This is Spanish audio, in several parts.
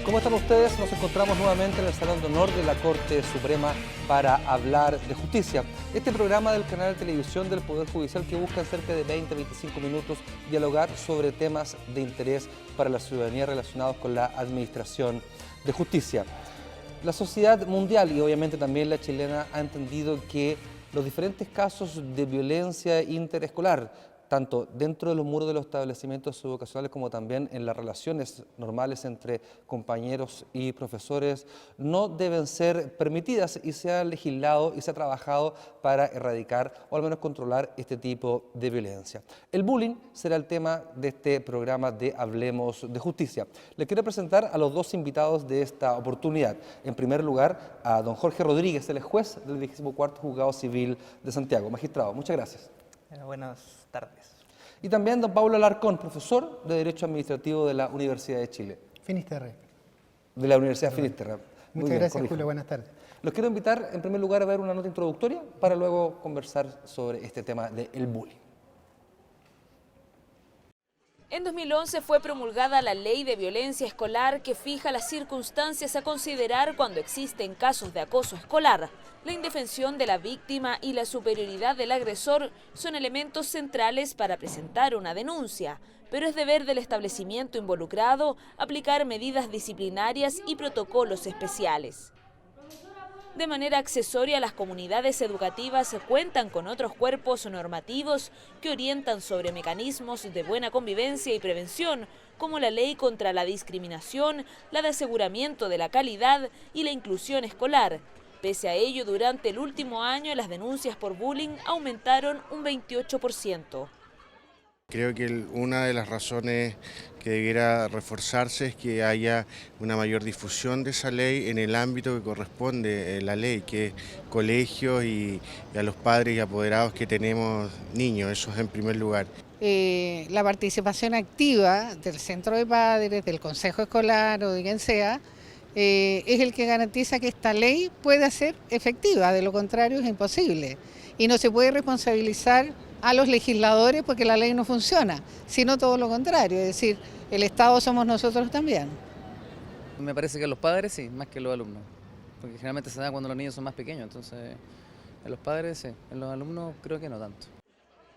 ¿Cómo están ustedes? Nos encontramos nuevamente en el Salón de Honor de la Corte Suprema para hablar de justicia. Este programa del canal de televisión del Poder Judicial que busca en cerca de 20-25 minutos dialogar sobre temas de interés para la ciudadanía relacionados con la administración de justicia. La sociedad mundial y obviamente también la chilena ha entendido que los diferentes casos de violencia interescolar, tanto dentro de los muros de los establecimientos educacionales como también en las relaciones normales entre compañeros y profesores, no deben ser permitidas y se ha legislado y se ha trabajado para erradicar o al menos controlar este tipo de violencia. El bullying será el tema de este programa de Hablemos de Justicia. Le quiero presentar a los dos invitados de esta oportunidad. En primer lugar, a don Jorge Rodríguez, el juez del 24º Juzgado Civil de Santiago. Magistrado, muchas gracias. Buenas tardes. Y también don Pablo Alarcón, profesor de Derecho Administrativo de la Universidad de Chile. Finisterre. De la Universidad Finisterre. Muchas gracias, Julio. Buenas tardes. Los quiero invitar, en primer lugar, a ver una nota introductoria para luego conversar sobre este tema del bullying. En 2011 fue promulgada la Ley de Violencia Escolar que fija las circunstancias a considerar cuando existen casos de acoso escolar. La indefensión de la víctima y la superioridad del agresor son elementos centrales para presentar una denuncia, pero es deber del establecimiento involucrado aplicar medidas disciplinarias y protocolos especiales. De manera accesoria, las comunidades educativas cuentan con otros cuerpos normativos que orientan sobre mecanismos de buena convivencia y prevención, como la Ley contra la Discriminación, la de aseguramiento de la calidad y la inclusión escolar. Pese a ello, durante el último año las denuncias por bullying aumentaron un 28%. Creo que una de las razones que debiera reforzarse es que haya una mayor difusión de esa ley en el ámbito que corresponde la ley, que es colegios y a los padres y apoderados que tenemos niños, eso es en primer lugar. La participación activa del centro de padres, del consejo escolar o de quien sea, es el que garantiza que esta ley pueda ser efectiva, de lo contrario es imposible. Y no se puede responsabilizar a los legisladores porque la ley no funciona, sino todo lo contrario, es decir, el Estado somos nosotros también. Me parece que los padres sí, más que los alumnos, porque generalmente se da cuando los niños son más pequeños, entonces en los padres sí, en los alumnos creo que no tanto.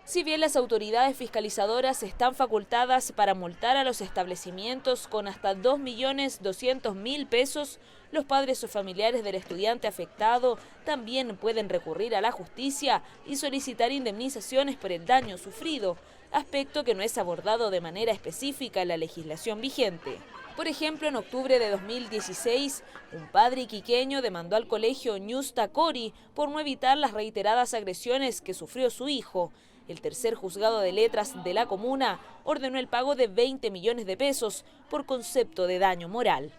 Si bien las autoridades fiscalizadoras están facultadas para multar a los establecimientos con hasta 2.200.000 pesos, los padres o familiares del estudiante afectado también pueden recurrir a la justicia y solicitar indemnizaciones por el daño sufrido, aspecto que no es abordado de manera específica en la legislación vigente. Por ejemplo, en octubre de 2016, un padre iquiqueño demandó al colegio Ñusta Cori por no evitar las reiteradas agresiones que sufrió su hijo. El tercer juzgado de letras de la comuna ordenó el pago de 20 millones de pesos por concepto de daño moral.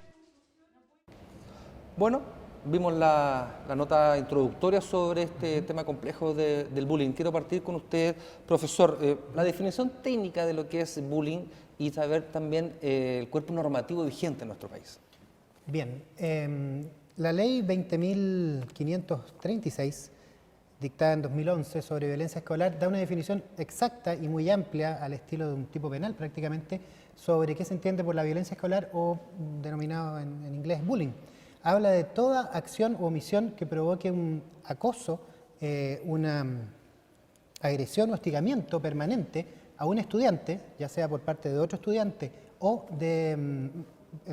Bueno, vimos la nota introductoria sobre este tema complejo del bullying. Quiero partir con usted, profesor, la definición técnica de lo que es bullying y saber también el cuerpo normativo vigente en nuestro país. Bien, la ley 20.536, dictada en 2011 sobre violencia escolar, da una definición exacta y muy amplia al estilo de un tipo penal prácticamente sobre qué se entiende por la violencia escolar o denominado en inglés bullying. Habla de toda acción o omisión que provoque un acoso, una agresión o hostigamiento permanente a un estudiante, ya sea por parte de otro estudiante o de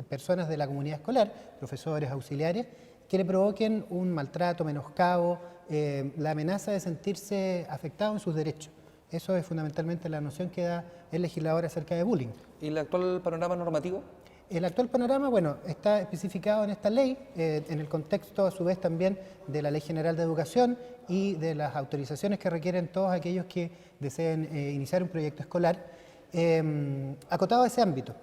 personas de la comunidad escolar, profesores, auxiliares, que le provoquen un maltrato, menoscabo, la amenaza de sentirse afectado en sus derechos. Eso es fundamentalmente la noción que da el legislador acerca de bullying. ¿Y el actual panorama normativo? El actual panorama, bueno, está especificado en esta ley, en el contexto a su vez también de la Ley General de Educación y de las autorizaciones que requieren todos aquellos que deseen iniciar un proyecto escolar, acotado a ese ámbito.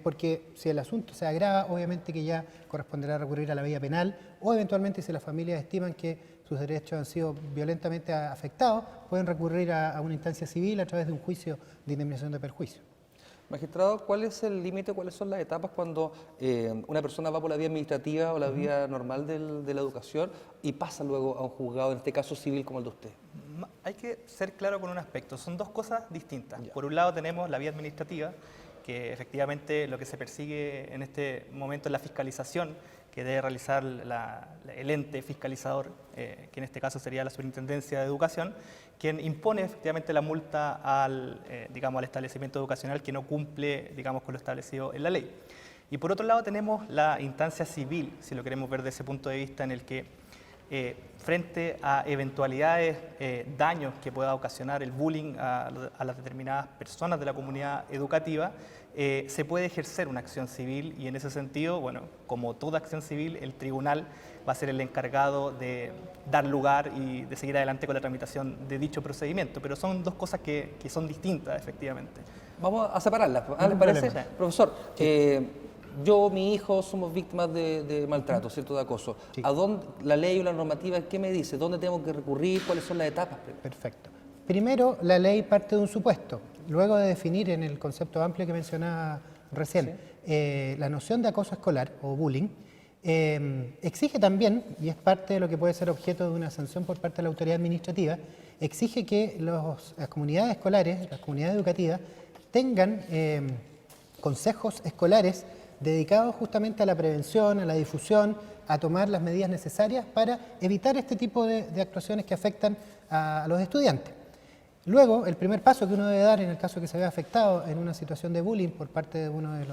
Porque si el asunto se agrava, obviamente que ya corresponderá recurrir a la vía penal o eventualmente si las familias estiman que sus derechos han sido violentamente afectados, pueden recurrir a una instancia civil a través de un juicio de indemnización de perjuicio. Magistrado, ¿cuál es el límite, cuáles son las etapas cuando una persona va por la vía administrativa o la vía normal de la educación y pasa luego a un juzgado, en este caso civil como el de usted? Hay que ser claro con un aspecto, son dos cosas distintas. Ya. Por un lado tenemos la vía administrativa, que efectivamente lo que se persigue en este momento es la fiscalización que debe realizar el ente fiscalizador, que en este caso sería la Superintendencia de Educación, quien impone efectivamente la multa al establecimiento educacional que no cumple, con lo establecido en la ley. Y por otro lado tenemos la instancia civil, si lo queremos ver desde ese punto de vista, en el que frente a eventualidades, daños que pueda ocasionar el bullying a las determinadas personas de la comunidad educativa, se puede ejercer una acción civil y en ese sentido, bueno, como toda acción civil, el tribunal va a ser el encargado de dar lugar y de seguir adelante con la tramitación de dicho procedimiento, pero son dos cosas que son distintas, efectivamente. Vamos a separarlas, ¿les parece? Profesor, yo, mi hijo, somos víctimas de maltrato, ¿cierto?, de acoso. Sí. ¿A dónde la ley o la normativa qué me dice? ¿Dónde tengo que recurrir? ¿Cuáles son las etapas? Perfecto. Primero, la ley parte de un supuesto. Luego de definir en el concepto amplio que mencionaba recién, la noción de acoso escolar o bullying, exige también, y es parte de lo que puede ser objeto de una sanción por parte de la autoridad administrativa, exige que las comunidades escolares, las comunidades educativas, tengan consejos escolares dedicados justamente a la prevención, a la difusión, a tomar las medidas necesarias para evitar este tipo de actuaciones que afectan a los estudiantes. Luego, el primer paso que uno debe dar en el caso que se vea afectado en una situación de bullying por parte de uno de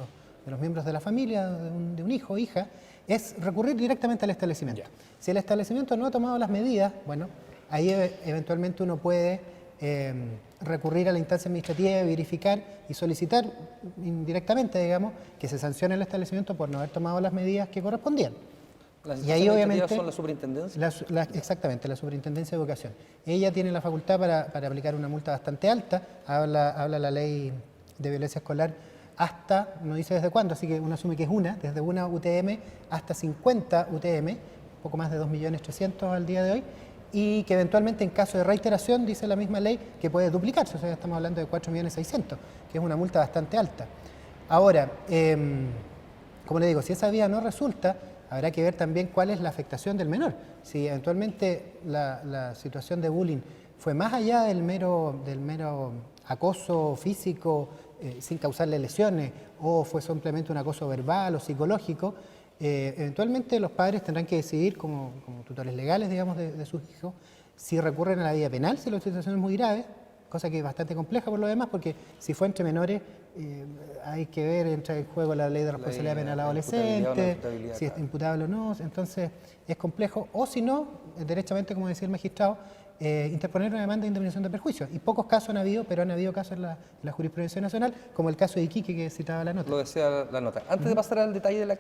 los miembros de la familia, de un hijo o hija, es recurrir directamente al establecimiento. Si el establecimiento no ha tomado las medidas, bueno, ahí eventualmente uno puede recurrir a la instancia administrativa, verificar y solicitar indirectamente, digamos, que se sancione el establecimiento por no haber tomado las medidas que correspondían. Las Y ahí obviamente son la superintendencia. Exactamente, la Superintendencia de Educación. Ella tiene la facultad para aplicar una multa bastante alta, habla la ley de violencia escolar hasta, no dice desde cuándo, así que uno asume que es desde una UTM hasta 50 UTM, poco más de 2.300.000 al día de hoy, y que eventualmente en caso de reiteración, dice la misma ley, que puede duplicarse, o sea, estamos hablando de 4.600.000, que es una multa bastante alta. Ahora, como le digo, si esa vía no resulta, habrá que ver también cuál es la afectación del menor. Si eventualmente la situación de bullying fue más allá del mero acoso físico sin causarle lesiones o fue simplemente un acoso verbal o psicológico, eventualmente los padres tendrán que decidir como tutores legales, digamos, de sus hijos, si recurren a la vía penal, si la situación es muy grave, cosa que es bastante compleja por lo demás, porque si fue entre menores, hay que ver, entra en juego la ley de responsabilidad penal adolescente, si es imputable o no, entonces es complejo, o si no, derechamente, como decía el magistrado, interponer una demanda de indemnización de perjuicios. Y pocos casos han habido, pero han habido casos en la jurisprudencia nacional, como el caso de Iquique que citaba la nota. Lo decía la nota. Antes de pasar al detalle del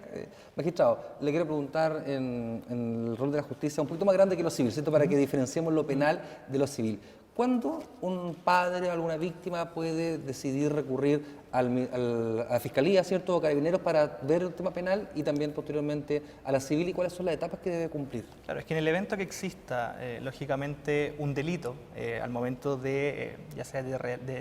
magistrado, le quiero preguntar en el rol de la justicia un poquito más grande que lo civil, ¿cierto?, para que diferenciemos lo penal de lo civil. ¿Cuándo un padre o alguna víctima puede decidir recurrir a la Fiscalía, ¿cierto?, o Carabineros para ver el tema penal y también posteriormente a la civil y cuáles son las etapas que debe cumplir? Claro, es que en el evento que exista, lógicamente, un delito al momento de, ya sea de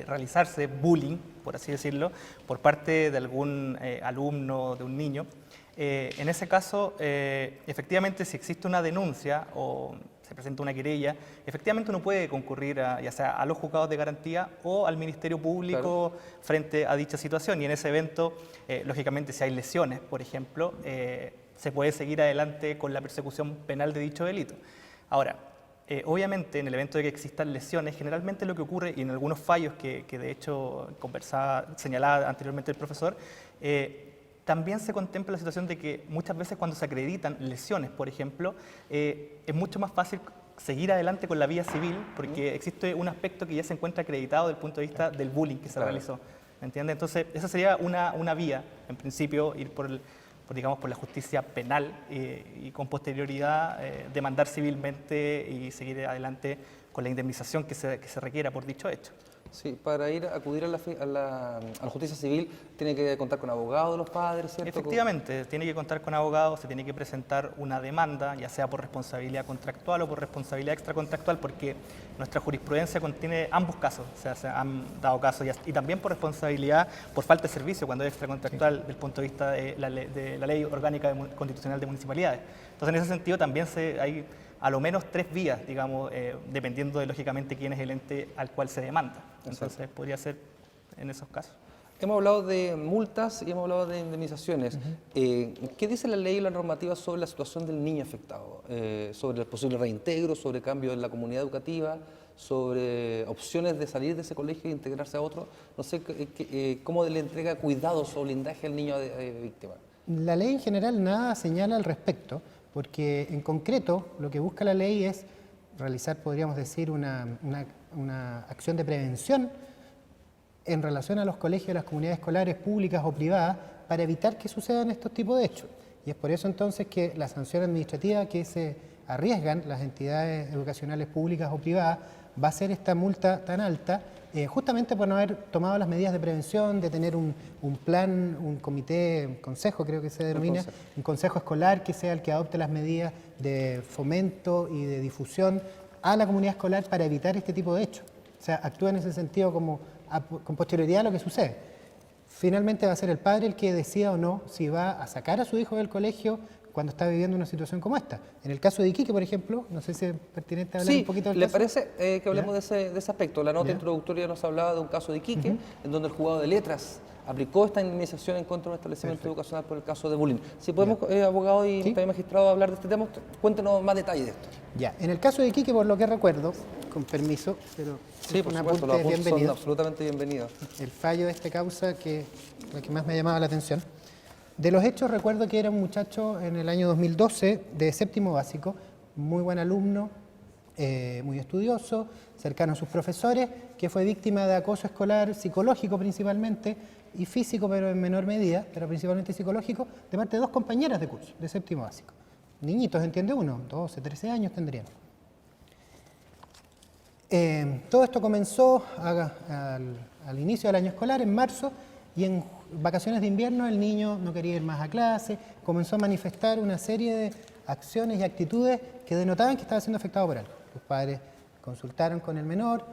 realizarse bullying, por así decirlo, por parte de algún alumno, de un niño, en ese caso, efectivamente, si existe una denuncia o se presenta una querella, efectivamente uno puede concurrir ya sea a los juzgados de garantía o al Ministerio Público, claro, frente a dicha situación. Y en ese evento, lógicamente, si hay lesiones, por ejemplo, se puede seguir adelante con la persecución penal de dicho delito. Ahora, obviamente, en el evento de que existan lesiones, generalmente lo que ocurre, y en algunos fallos que de hecho señalaba anteriormente el profesor, también se contempla la situación de que muchas veces cuando se acreditan lesiones, por ejemplo, es mucho más fácil seguir adelante con la vía civil porque existe un aspecto que ya se encuentra acreditado desde el punto de vista del bullying que se realizó. ¿Me entiende? Entonces, esa sería una vía, en principio, ir por la justicia penal y con posterioridad demandar civilmente y seguir adelante con la indemnización que se requiera por dicho hecho. Sí, para acudir a la justicia civil tiene que contar con abogados de los padres, ¿cierto? Efectivamente, tiene que contar con abogados, se tiene que presentar una demanda, ya sea por responsabilidad contractual o por responsabilidad extracontractual, porque nuestra jurisprudencia contiene ambos casos, o sea, se han dado casos y también por responsabilidad por falta de servicio cuando es extracontractual desde el punto de vista de la ley orgánica constitucional de municipalidades. Entonces, en ese sentido también hay a lo menos 3 vías, digamos, dependiendo de, lógicamente, quién es el ente al cual se demanda. Entonces, podría ser en esos casos. Hemos hablado de multas y hemos hablado de indemnizaciones. ¿Qué dice la ley y la normativa sobre la situación del niño afectado? Sobre el posible reintegro, sobre cambio en la comunidad educativa, sobre opciones de salir de ese colegio e integrarse a otro. No sé cómo le entrega cuidados o blindaje al niño víctima. La ley en general nada señala al respecto, porque en concreto lo que busca la ley es realizar, podríamos decir, una acción de prevención en relación a los colegios y las comunidades escolares públicas o privadas para evitar que sucedan estos tipos de hechos. Y es por eso entonces que la sanción administrativa que se arriesgan las entidades educacionales públicas o privadas va a ser esta multa tan alta, justamente por no haber tomado las medidas de prevención, de tener un plan, un comité, un consejo creo que se denomina, un consejo escolar que sea el que adopte las medidas de fomento y de difusión a la comunidad escolar para evitar este tipo de hechos. O sea, actúa en ese sentido como con posterioridad a lo que sucede. Finalmente va a ser el padre el que decida o no si va a sacar a su hijo del colegio cuando está viviendo una situación como esta. En el caso de Iquique, por ejemplo, no sé si es pertinente hablar un poquito del caso. ¿Le parece que hablemos de ese aspecto? La nota introductoria nos hablaba de un caso de Iquique, en donde el juzgado de letras aplicó esta indemnización en contra de un establecimiento educacional por el caso de bullying. Si podemos, abogado y magistrado, hablar de este tema, cuéntenos más detalles de esto. Ya, en el caso de Iquique, por lo que recuerdo, con permiso, pero sí, por supuesto, los apuntes son absolutamente bienvenidos. El fallo de esta causa que la que más me ha llamado la atención. De los hechos recuerdo que era un muchacho en el año 2012 de séptimo básico, muy buen alumno, muy estudioso, cercano a sus profesores, que fue víctima de acoso escolar psicológico principalmente y físico pero en menor medida, pero principalmente psicológico, de parte de dos compañeras de curso de séptimo básico. Niñitos, entiende uno, 12, 13 años tendrían. Todo esto comenzó al inicio del año escolar, en marzo, y en vacaciones de invierno el niño no quería ir más a clase, comenzó a manifestar una serie de acciones y actitudes que denotaban que estaba siendo afectado por algo. Los padres consultaron con el menor,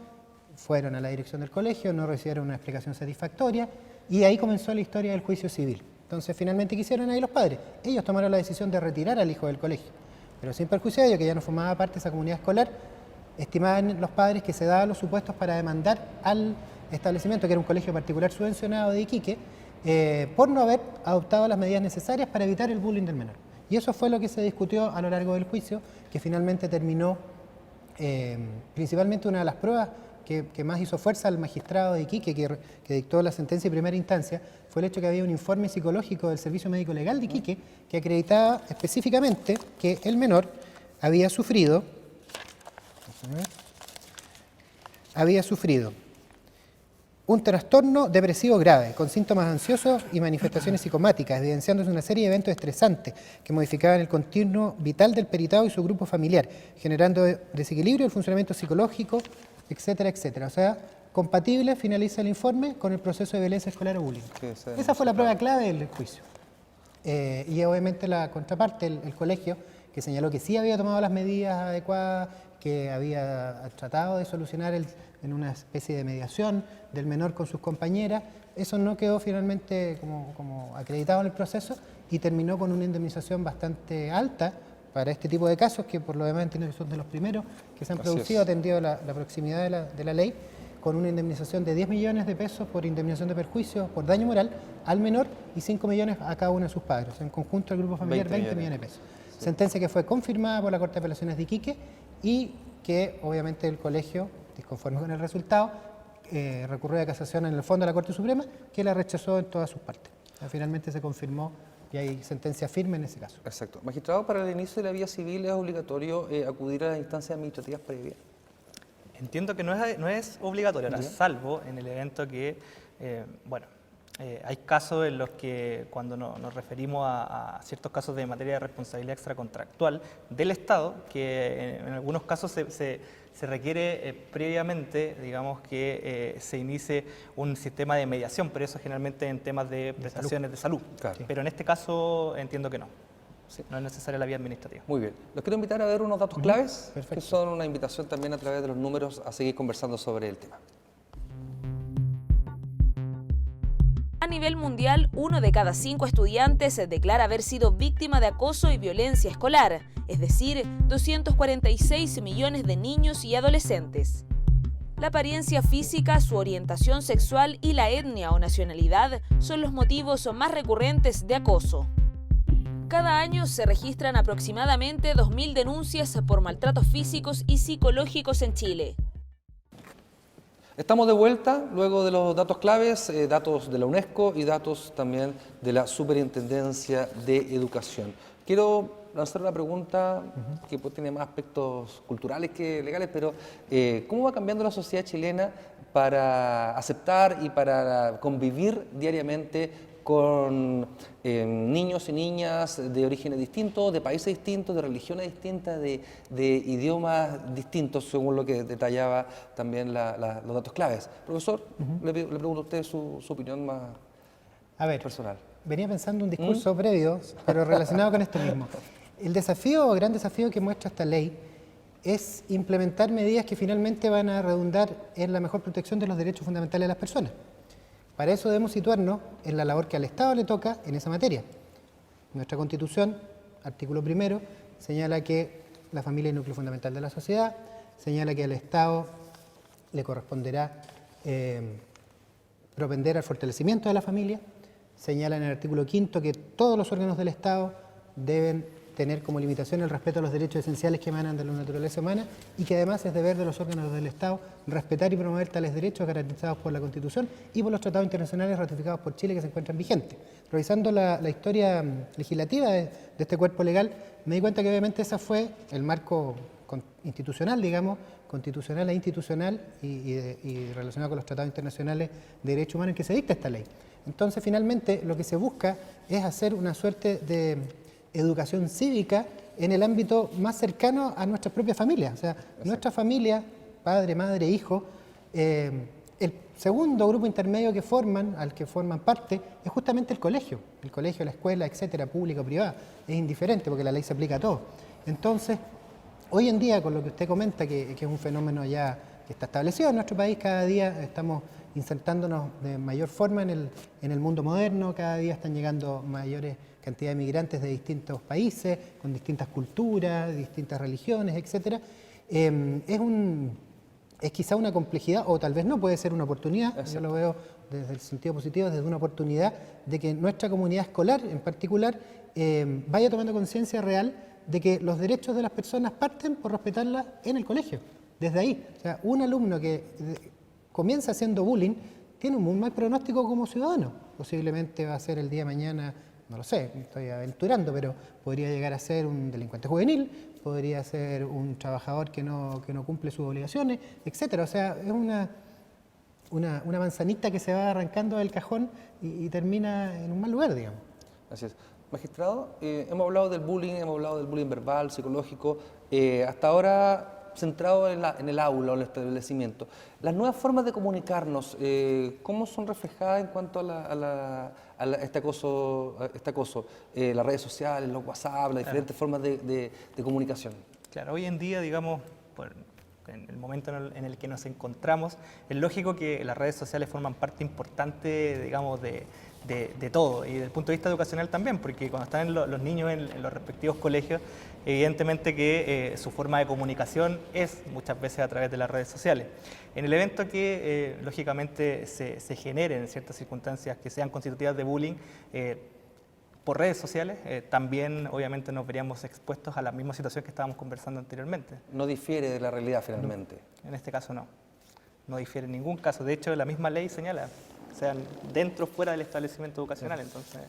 fueron a la dirección del colegio, no recibieron una explicación satisfactoria y ahí comenzó la historia del juicio civil. Entonces, finalmente, ¿qué hicieron ahí los padres? Ellos tomaron la decisión de retirar al hijo del colegio, pero sin perjuicio de ello, que ya no formaba parte de esa comunidad escolar, estimaban los padres que se daban los supuestos para demandar al establecimiento, que era un colegio particular subvencionado de Iquique, por no haber adoptado las medidas necesarias para evitar el bullying del menor. Y eso fue lo que se discutió a lo largo del juicio, que finalmente terminó, principalmente una de las pruebas que más hizo fuerza al magistrado de Iquique, que dictó la sentencia de primera instancia, fue el hecho que había un informe psicológico del Servicio Médico Legal de Iquique que acreditaba específicamente que el menor había sufrido un trastorno depresivo grave, con síntomas ansiosos y manifestaciones psicomáticas, evidenciándose una serie de eventos estresantes que modificaban el continuo vital del peritado y su grupo familiar, generando desequilibrio del funcionamiento psicológico, etcétera, etcétera. O sea, compatible, finaliza el informe, con el proceso de violencia escolar o bullying. Esa fue la prueba clave del juicio. Y obviamente la contraparte, el colegio, que señaló que sí había tomado las medidas adecuadas, que había tratado de solucionar en una especie de mediación del menor con sus compañeras. Eso no quedó finalmente como acreditado en el proceso y terminó con una indemnización bastante alta para este tipo de casos, que por lo demás entiendo que son de los primeros que se han producido, atendido la proximidad de la ley, con una indemnización de 10 millones de pesos por indemnización de perjuicio por daño moral al menor y 5 millones a cada uno de sus padres. En conjunto el grupo familiar 20 millones de pesos. Sí. Sentencia que fue confirmada por la Corte de Apelaciones de Iquique y que obviamente el colegio, disconforme con el resultado, recurrió a casación en el fondo de la Corte Suprema, que la rechazó en todas sus partes. Finalmente se confirmó y hay sentencia firme en ese caso. Exacto. Magistrado, para el inicio de la vía civil es obligatorio acudir a las instancias administrativas previas. Entiendo que no es obligatorio, ahora, salvo en el evento que, hay casos en los que cuando nos referimos a ciertos casos de materia de responsabilidad extracontractual del Estado, que en algunos casos se requiere previamente, digamos, que se inicie un sistema de mediación, pero eso generalmente en temas de prestaciones de salud. Claro. Pero en este caso entiendo que no. Sí. No es necesaria la vía administrativa. Muy bien. Los quiero invitar a ver unos datos claves, que son una invitación también a través de los números a seguir conversando sobre el tema. A nivel mundial, 1 de cada 5 estudiantes declara haber sido víctima de acoso y violencia escolar, es decir, 246 millones de niños y adolescentes. La apariencia física, su orientación sexual y la etnia o nacionalidad son los motivos más recurrentes de acoso. Cada año se registran aproximadamente 2.000 denuncias por maltratos físicos y psicológicos en Chile. Estamos de vuelta luego de los datos claves, datos de la UNESCO y datos también de la Superintendencia de Educación. Quiero lanzar una pregunta que pues, tiene más aspectos culturales que legales, pero ¿cómo va cambiando la sociedad chilena para aceptar y para convivir diariamente con niños y niñas de orígenes distintos, de países distintos, de religiones distintas, de idiomas distintos, según lo que detallaba también los datos claves? Profesor, le pregunto a usted su opinión más personal. Venía pensando un discurso previo, pero relacionado con esto mismo. El desafío, o gran desafío que muestra esta ley, es implementar medidas que finalmente van a redundar en la mejor protección de los derechos fundamentales de las personas. Para eso debemos situarnos en la labor que al Estado le toca en esa materia. Nuestra Constitución, artículo 1, señala que la familia es el núcleo fundamental de la sociedad, señala que al Estado le corresponderá propender al fortalecimiento de la familia, señala en el artículo 5 que todos los órganos del Estado deben tener como limitación el respeto a los derechos esenciales que emanan de la naturaleza humana y que además es deber de los órganos del Estado respetar y promover tales derechos garantizados por la Constitución y por los tratados internacionales ratificados por Chile que se encuentran vigentes. Revisando la historia legislativa de este cuerpo legal, me di cuenta que obviamente ese fue el marco institucional, digamos, constitucional e institucional y relacionado con los tratados internacionales de derechos humanos en que se dicta esta ley. Entonces, finalmente, lo que se busca es hacer una suerte de educación cívica en el ámbito más cercano a nuestras propias familias. O sea, nuestra familia, padre, madre, hijo, el segundo grupo intermedio al que forman parte, es justamente el colegio. El colegio, la escuela, etcétera, pública o privada. Es indiferente porque la ley se aplica a todo. Entonces, hoy en día, con lo que usted comenta, que es un fenómeno ya que está establecido en nuestro país, cada día estamos insertándonos de mayor forma en el mundo moderno, cada día están llegando mayores cantidades de migrantes de distintos países, con distintas culturas, distintas religiones, etc. Es quizá una complejidad, o tal vez no, puede ser una oportunidad. Exacto. Yo lo veo desde el sentido positivo, desde una oportunidad de que nuestra comunidad escolar en particular vaya tomando conciencia real de que los derechos de las personas parten por respetarlas en el colegio, desde ahí. O sea, un alumno que comienza haciendo bullying tiene un muy mal pronóstico como ciudadano. Posiblemente va a ser el día de mañana, no lo sé, estoy aventurando, pero podría llegar a ser un delincuente juvenil, podría ser un trabajador que no cumple sus obligaciones, etcétera. O sea, es una manzanita que se va arrancando del cajón y termina en un mal lugar, digamos. Así es. Magistrado, hemos hablado del bullying verbal, psicológico, hasta ahora centrado en el aula o el establecimiento. Las nuevas formas de comunicarnos, ¿cómo son reflejadas en cuanto a este acoso? Las redes sociales, los WhatsApp, las diferentes formas de comunicación. Claro, hoy en día, digamos, en el momento en el que nos encontramos, es lógico que las redes sociales forman parte importante, digamos, de todo, y desde el punto de vista educacional también, porque cuando están los niños en los respectivos colegios, evidentemente que su forma de comunicación es muchas veces a través de las redes sociales. En el evento que lógicamente se generen en ciertas circunstancias que sean constitutivas de bullying por redes sociales, también obviamente nos veríamos expuestos a la misma situación que estábamos conversando anteriormente. No difiere de la realidad finalmente. No, en este caso no difiere en ningún caso. De hecho, la misma ley señala, sean dentro o fuera del establecimiento educacional, entonces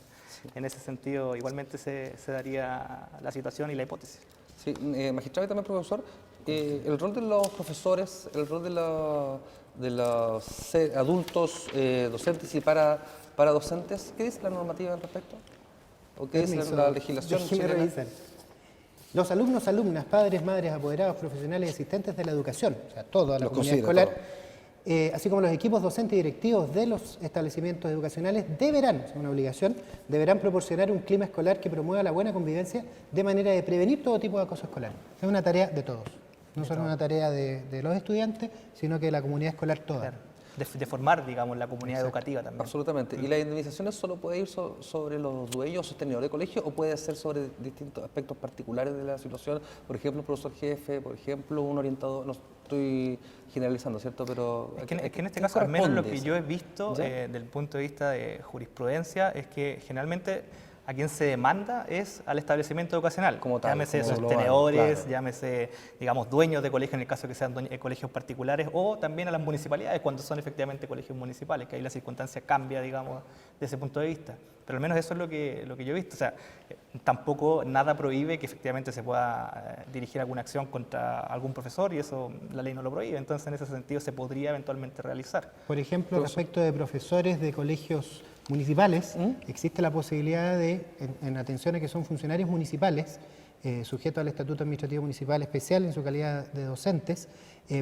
en ese sentido igualmente se daría la situación y la hipótesis. Sí, magistrado y también profesor, el rol de los profesores, el rol de los adultos docentes y para docentes, ¿qué dice la normativa al respecto? ¿O qué dice la legislación chilena? Los alumnos, alumnas, padres, madres, apoderados, profesionales y asistentes de la educación, o sea, toda la comunidad escolar, así como los equipos docentes y directivos de los establecimientos educacionales deberán, es una obligación, deberán proporcionar un clima escolar que promueva la buena convivencia de manera de prevenir todo tipo de acoso escolar. Es una tarea de todos, no solo una tarea de los estudiantes, sino que de la comunidad escolar toda. Claro. de formar, digamos, la comunidad educativa también. Absolutamente. ¿Y las indemnizaciones solo puede ir sobre los dueños o sostenedores de colegio o puede ser sobre distintos aspectos particulares de la situación? Por ejemplo, un profesor jefe, por ejemplo, un orientador, no estoy generalizando, ¿cierto? Pero es que en este caso, al menos lo que yo he visto desde el punto de vista de jurisprudencia, es que generalmente a quien se demanda es al establecimiento educacional, como tal, llámese como sostenedores, global, claro. llámese, digamos, dueños de colegios en el caso que sean colegios particulares, o también a las municipalidades cuando son efectivamente colegios municipales, que ahí la circunstancia cambia, digamos, de ese punto de vista. Pero al menos eso es lo que yo he visto. O sea, tampoco nada prohíbe que efectivamente se pueda dirigir alguna acción contra algún profesor, y eso la ley no lo prohíbe. Entonces, en ese sentido, se podría eventualmente realizar. Por ejemplo, respecto de profesores de colegios municipales, existe la posibilidad de, en atención a que son funcionarios municipales, sujetos al Estatuto Administrativo Municipal Especial en su calidad de docentes,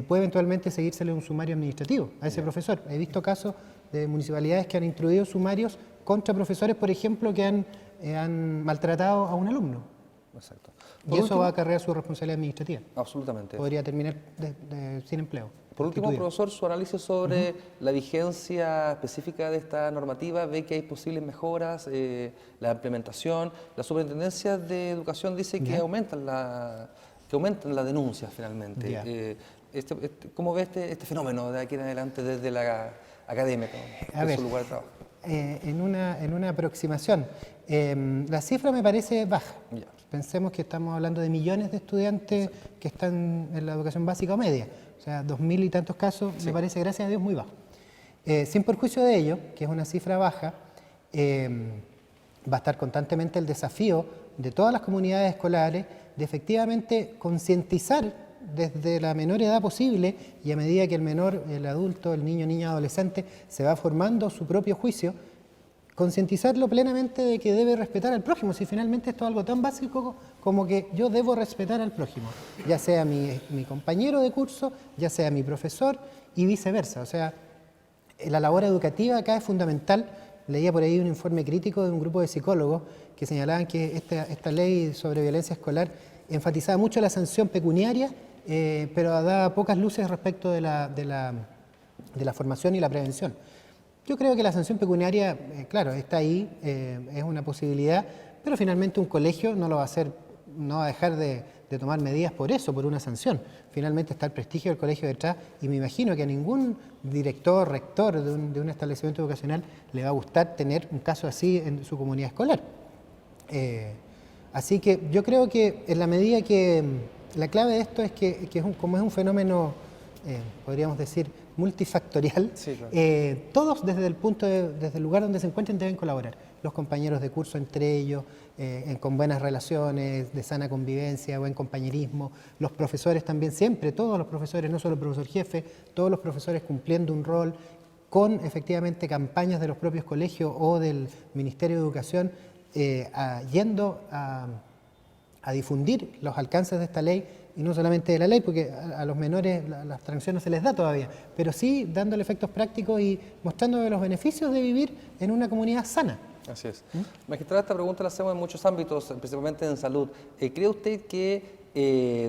puede eventualmente seguírsele un sumario administrativo a ese profesor. He visto casos de municipalidades que han instruido sumarios contra profesores, por ejemplo, que han maltratado a un alumno. Exacto. Y eso va a acarrear su responsabilidad administrativa. Absolutamente. Podría terminar sin empleo. Por último, profesor, su análisis sobre la vigencia específica de esta normativa, ve que hay posibles mejoras, la implementación. La Superintendencia de Educación dice que aumentan las denuncias finalmente. ¿Cómo ve este fenómeno de aquí en adelante desde la academia, su lugar de trabajo? En una aproximación, la cifra me parece baja. Pensemos que estamos hablando de millones de estudiantes que están en la educación básica o media. O sea, 2000 y tantos casos, me parece, gracias a Dios, muy bajo. Sin perjuicio de ello, que es una cifra baja, va a estar constantemente el desafío de todas las comunidades escolares de efectivamente concientizar desde la menor edad posible, y a medida que el menor, el adulto, el niño, niña, adolescente se va formando su propio juicio, concientizarlo plenamente de que debe respetar al prójimo. Si finalmente esto es algo tan básico como que yo debo respetar al prójimo, ya sea mi compañero de curso, ya sea mi profesor y viceversa. O sea, la labor educativa acá es fundamental. Leía por ahí un informe crítico de un grupo de psicólogos que señalaban que esta ley sobre violencia escolar enfatizaba mucho la sanción pecuniaria, pero daba pocas luces respecto de la formación y la prevención. Yo creo que la sanción pecuniaria, claro, está ahí, es una posibilidad, pero finalmente un colegio no lo va a hacer, no va a dejar de tomar medidas por eso, por una sanción. Finalmente está el prestigio del colegio detrás, y me imagino que a ningún director, rector de un establecimiento educacional le va a gustar tener un caso así en su comunidad escolar. Así que yo creo que en la medida que la clave de esto es que como es un fenómeno, podríamos decir, multifactorial, todos desde el lugar donde se encuentren deben colaborar. Los compañeros de curso entre ellos, con buenas relaciones, de sana convivencia, buen compañerismo. Los profesores también, siempre, todos los profesores, no solo el profesor jefe, todos los profesores cumpliendo un rol, con efectivamente campañas de los propios colegios o del Ministerio de Educación, yendo a difundir los alcances de esta ley, y no solamente de la ley, porque a los menores la abstracción no se les da todavía, pero sí dándole efectos prácticos y mostrando los beneficios de vivir en una comunidad sana. Así es. Magistrada, esta pregunta la hacemos en muchos ámbitos, principalmente en salud. ¿Cree usted que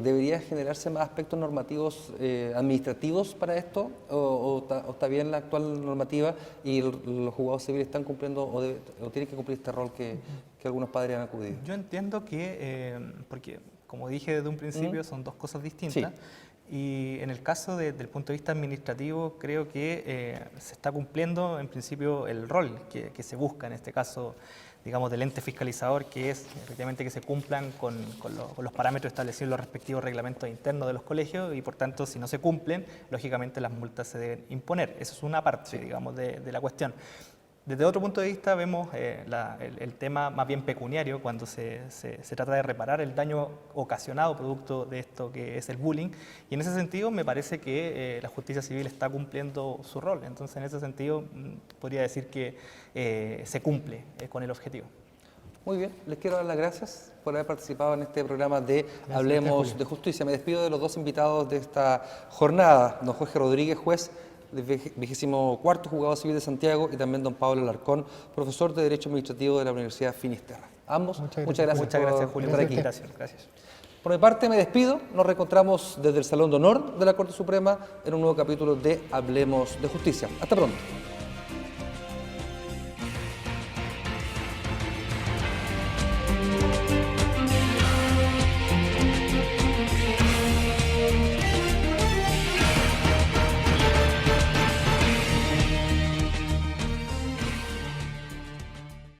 debería generarse más aspectos normativos administrativos para esto? ¿O está bien la actual normativa y los juzgados civiles están cumpliendo o tienen que cumplir este rol que algunos padres han acudido? Yo entiendo que, porque como dije desde un principio, son dos cosas distintas. Y en el caso del punto de vista administrativo, creo que se está cumpliendo en principio el rol que se busca en este caso, digamos, del ente fiscalizador, que es efectivamente que se cumplan con los parámetros establecidos en los respectivos reglamentos internos de los colegios, y por tanto, si no se cumplen, lógicamente las multas se deben imponer. Eso es una parte, digamos, de la cuestión. Desde otro punto de vista vemos el tema más bien pecuniario, cuando se trata de reparar el daño ocasionado producto de esto que es el bullying, y en ese sentido me parece que la justicia civil está cumpliendo su rol. Entonces, en ese sentido podría decir que se cumple con el objetivo. Muy bien, les quiero dar las gracias por haber participado en este programa de Hablemos de Justicia. Me despido de los dos invitados de esta jornada, don Jorge Rodríguez, juez del 24º Juzgado Civil de Santiago, y también don Pablo Alarcón, profesor de Derecho Administrativo de la Universidad Finisterra. Ambos, muchas gracias Julio, por la invitación. Gracias. Por mi parte me despido, nos reencontramos desde el Salón de Honor de la Corte Suprema en un nuevo capítulo de Hablemos de Justicia. Hasta pronto.